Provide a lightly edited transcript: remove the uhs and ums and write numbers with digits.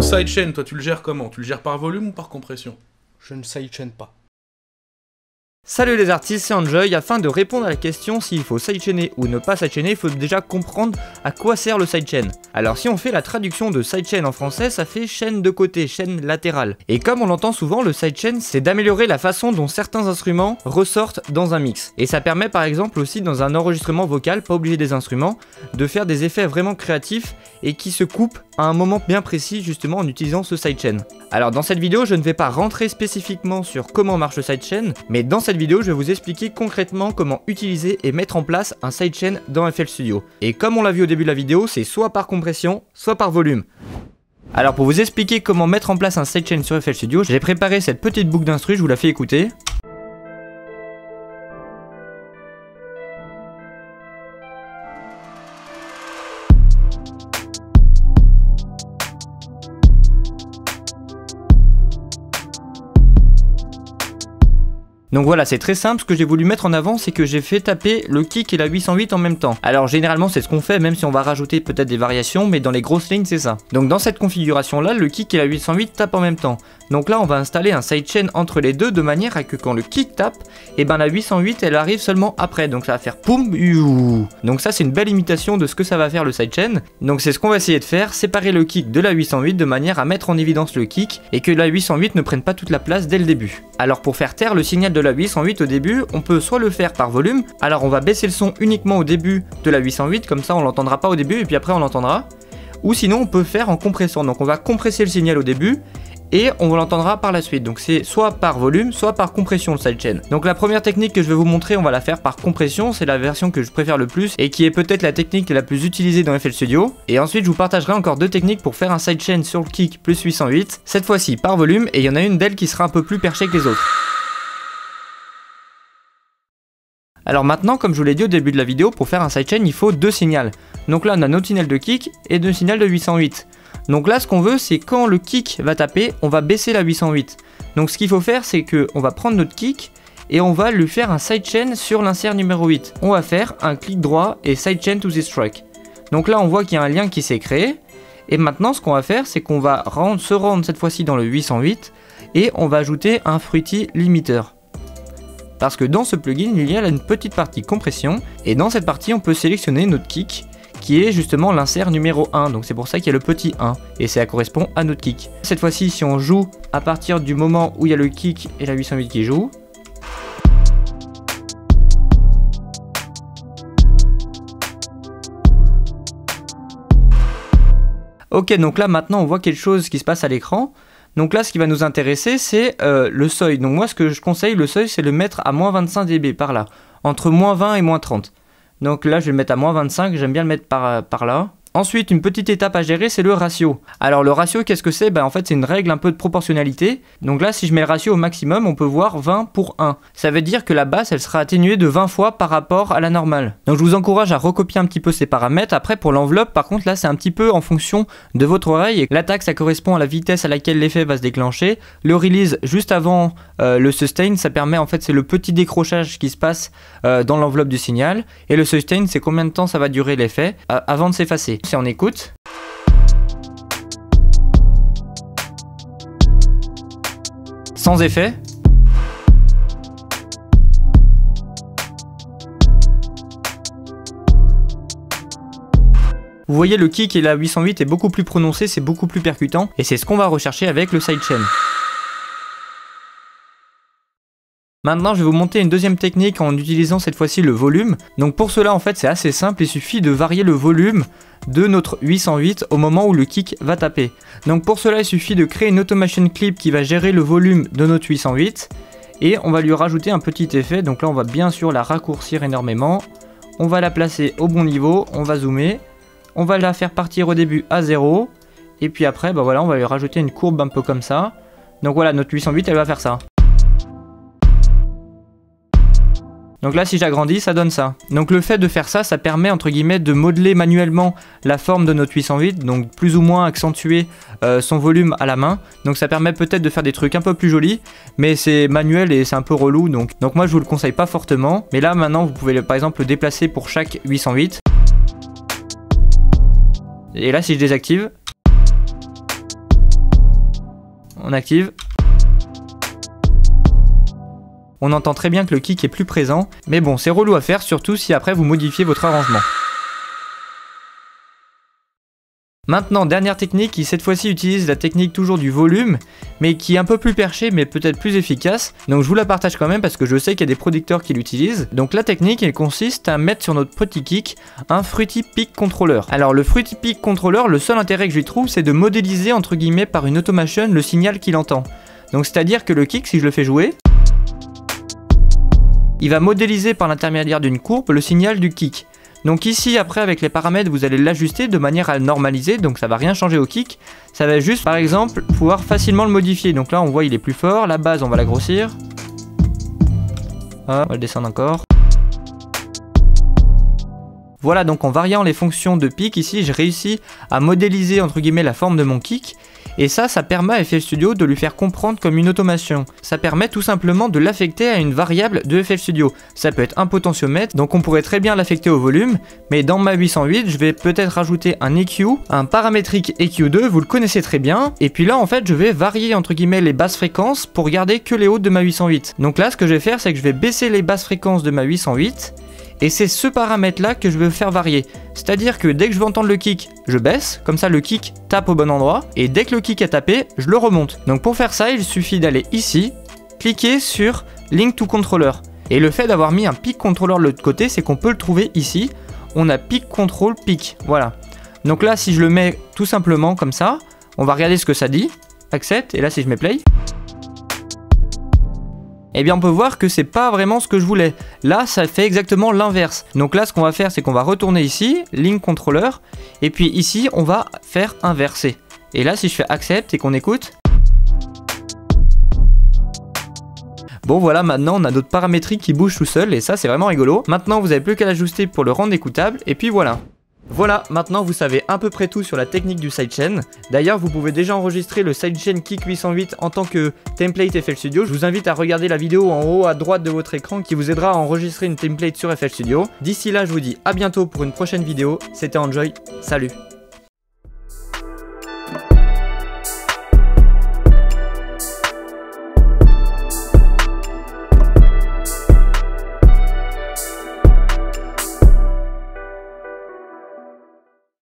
Ton sidechain, toi tu le gères comment? Tu le gères par volume ou par compression? Je ne sidechain pas. Salut les artistes, c'est Enjoy. Afin de répondre à la question s'il faut sidechainer ou ne pas sidechainer, il faut déjà comprendre à quoi sert le sidechain. Alors si on fait la traduction de sidechain en français, ça fait chaîne de côté, chaîne latérale. Et comme on l'entend souvent, le sidechain, c'est d'améliorer la façon dont certains instruments ressortent dans un mix. Et ça permet par exemple aussi dans un enregistrement vocal, pas obligé des instruments, de faire des effets vraiment créatifs et qui se coupent à un moment bien précis justement en utilisant ce sidechain. Alors dans cette vidéo, je ne vais pas rentrer spécifiquement sur comment marche le sidechain, mais dans cette vidéo, je vais vous expliquer concrètement comment utiliser et mettre en place un sidechain dans FL Studio. Et comme on l'a vu au début de la vidéo, c'est soit par compression, soit par volume. Alors pour vous expliquer comment mettre en place un sidechain sur FL Studio, j'ai préparé cette petite boucle d'instru, je vous la fais écouter. Donc voilà, c'est très simple, ce que j'ai voulu mettre en avant, c'est que j'ai fait taper le kick et la 808 en même temps. Alors généralement c'est ce qu'on fait, même si on va rajouter peut-être des variations, mais dans les grosses lignes c'est ça. Donc dans cette configuration là, le kick et la 808 tapent en même temps. Donc là on va installer un sidechain entre les deux de manière à que quand le kick tape, et ben la 808 elle arrive seulement après, donc ça va faire poum you. Donc ça c'est une belle imitation de ce que ça va faire le sidechain. Donc c'est ce qu'on va essayer de faire, séparer le kick de la 808 de manière à mettre en évidence le kick et que la 808 ne prenne pas toute la place dès le début. Alors pour faire taire le signal de la 808 au début, on peut soit le faire par volume, alors on va baisser le son uniquement au début de la 808, comme ça on l'entendra pas au début et puis après on l'entendra, ou sinon on peut faire en compressant, donc on va compresser le signal au début et on l'entendra par la suite, donc c'est soit par volume, soit par compression le sidechain. Donc la première technique que je vais vous montrer, on va la faire par compression, c'est la version que je préfère le plus et qui est peut-être la technique la plus utilisée dans FL Studio. Et ensuite je vous partagerai encore deux techniques pour faire un sidechain sur le kick plus 808, cette fois-ci par volume, et il y en a une d'elles qui sera un peu plus perchée que les autres. Alors maintenant, comme je vous l'ai dit au début de la vidéo, pour faire un sidechain, il faut deux signaux. Donc là, on a notre signal de kick et deux signaux de 808. Donc là, ce qu'on veut, c'est quand le kick va taper, on va baisser la 808. Donc ce qu'il faut faire, c'est qu'on va prendre notre kick et on va lui faire un sidechain sur l'insert numéro 8. On va faire un clic droit et sidechain to this track. Donc là, on voit qu'il y a un lien qui s'est créé. Et maintenant, ce qu'on va faire, c'est qu'on va se rendre cette fois-ci dans le 808 et on va ajouter un Fruity Limiter. Parce que dans ce plugin, il y a une petite partie compression, et dans cette partie, on peut sélectionner notre kick, qui est justement l'insert numéro 1, donc c'est pour ça qu'il y a le petit 1, et ça correspond à notre kick. Cette fois-ci, si on joue à partir du moment où il y a le kick et la 808 qui joue, ok, donc là maintenant on voit quelque chose qui se passe à l'écran. Donc là, ce qui va nous intéresser, c'est le seuil. Donc moi, ce que je conseille, le seuil, c'est le mettre à moins 25 dB, par là. Entre moins 20 et moins 30. Donc là, je vais le mettre à moins 25, j'aime bien le mettre par là. Ensuite, une petite étape à gérer, c'est le ratio. Alors le ratio, qu'est-ce que c'est? En fait, c'est une règle un peu de proportionnalité. Donc là, si je mets le ratio au maximum, on peut voir 20 pour 1. Ça veut dire que la basse, elle sera atténuée de 20 fois par rapport à la normale. Donc je vous encourage à recopier un petit peu ces paramètres. Après, pour l'enveloppe, par contre, là, c'est un petit peu en fonction de votre oreille. L'attaque, ça correspond à la vitesse à laquelle l'effet va se déclencher. Le release, juste avant le sustain, ça permet, en fait, c'est le petit décrochage qui se passe dans l'enveloppe du signal. Et le sustain, c'est combien de temps ça va durer l'effet avant de s'effacer. Si on écoute. Sans effet. Vous voyez, le kick et la 808 est beaucoup plus prononcé, c'est beaucoup plus percutant, et c'est ce qu'on va rechercher avec le sidechain. Maintenant, je vais vous montrer une deuxième technique en utilisant cette fois-ci le volume. Donc pour cela, en fait, c'est assez simple, il suffit de varier le volume de notre 808 au moment où le kick va taper. Donc pour cela, il suffit de créer une automation clip qui va gérer le volume de notre 808 et on va lui rajouter un petit effet. Donc là, on va bien sûr la raccourcir énormément. On va la placer au bon niveau, on va zoomer, on va la faire partir au début à 0 et puis après, voilà, on va lui rajouter une courbe un peu comme ça. Donc voilà, notre 808, elle va faire ça. Donc là, si j'agrandis, ça donne ça. Donc le fait de faire ça, ça permet entre guillemets de modeler manuellement la forme de notre 808, donc plus ou moins accentuer son volume à la main. Donc ça permet peut-être de faire des trucs un peu plus jolis, mais c'est manuel et c'est un peu relou. Donc moi, je vous le conseille pas fortement. Mais là, maintenant, vous pouvez par exemple le déplacer pour chaque 808. Et là, si je désactive, on active. On entend très bien que le kick est plus présent, mais bon, c'est relou à faire, surtout si après vous modifiez votre arrangement. Maintenant, dernière technique qui cette fois-ci utilise la technique toujours du volume, mais qui est un peu plus perchée, mais peut-être plus efficace. Donc je vous la partage quand même parce que je sais qu'il y a des producteurs qui l'utilisent. Donc la technique, elle consiste à mettre sur notre petit kick un Fruity Peak Controller. Alors le Fruity Peak Controller, le seul intérêt que je lui trouve, c'est de modéliser entre guillemets par une automation le signal qu'il entend. Donc c'est-à-dire que le kick, si je le fais jouer, il va modéliser par l'intermédiaire d'une courbe le signal du kick. Donc ici après avec les paramètres vous allez l'ajuster de manière à le normaliser, donc ça va rien changer au kick, ça va juste par exemple pouvoir facilement le modifier. Donc là on voit il est plus fort, la base on va la grossir, on va le descendre encore. Voilà, donc en variant les fonctions de pic ici j'ai réussi à modéliser entre guillemets la forme de mon kick. Et ça permet à FL Studio de lui faire comprendre comme une automation. Ça permet tout simplement de l'affecter à une variable de FL Studio. Ça peut être un potentiomètre, donc on pourrait très bien l'affecter au volume, mais dans ma 808, je vais peut-être rajouter un EQ, un paramétrique EQ2, vous le connaissez très bien, et puis là en fait je vais varier entre guillemets les basses fréquences pour garder que les hautes de ma 808. Donc là ce que je vais faire c'est que je vais baisser les basses fréquences de ma 808, et c'est ce paramètre là que je veux faire varier. C'est-à-dire que dès que je veux entendre le kick, je baisse, comme ça le kick tape au bon endroit, et dès que le kick a tapé, je le remonte. Donc pour faire ça, il suffit d'aller ici, cliquer sur Link to Controller. Et le fait d'avoir mis un Peak Controller de l'autre côté, c'est qu'on peut le trouver ici. On a Peak Control Peak, voilà. Donc là, si je le mets tout simplement comme ça, on va regarder ce que ça dit, accepte, et là si je mets play, eh bien on peut voir que c'est pas vraiment ce que je voulais. Là ça fait exactement l'inverse. Donc là ce qu'on va faire c'est qu'on va retourner ici, Link Controller, et puis ici on va faire inverser. Et là si je fais accept et qu'on écoute, bon voilà, maintenant on a notre paramétrique qui bouge tout seul et ça c'est vraiment rigolo. Maintenant vous n'avez plus qu'à l'ajuster pour le rendre écoutable et puis voilà. Voilà, maintenant vous savez à peu près tout sur la technique du sidechain. D'ailleurs, vous pouvez déjà enregistrer le sidechain Kick 808 en tant que template FL Studio. Je vous invite à regarder la vidéo en haut à droite de votre écran qui vous aidera à enregistrer une template sur FL Studio. D'ici là, je vous dis à bientôt pour une prochaine vidéo. C'était Enjoy, salut!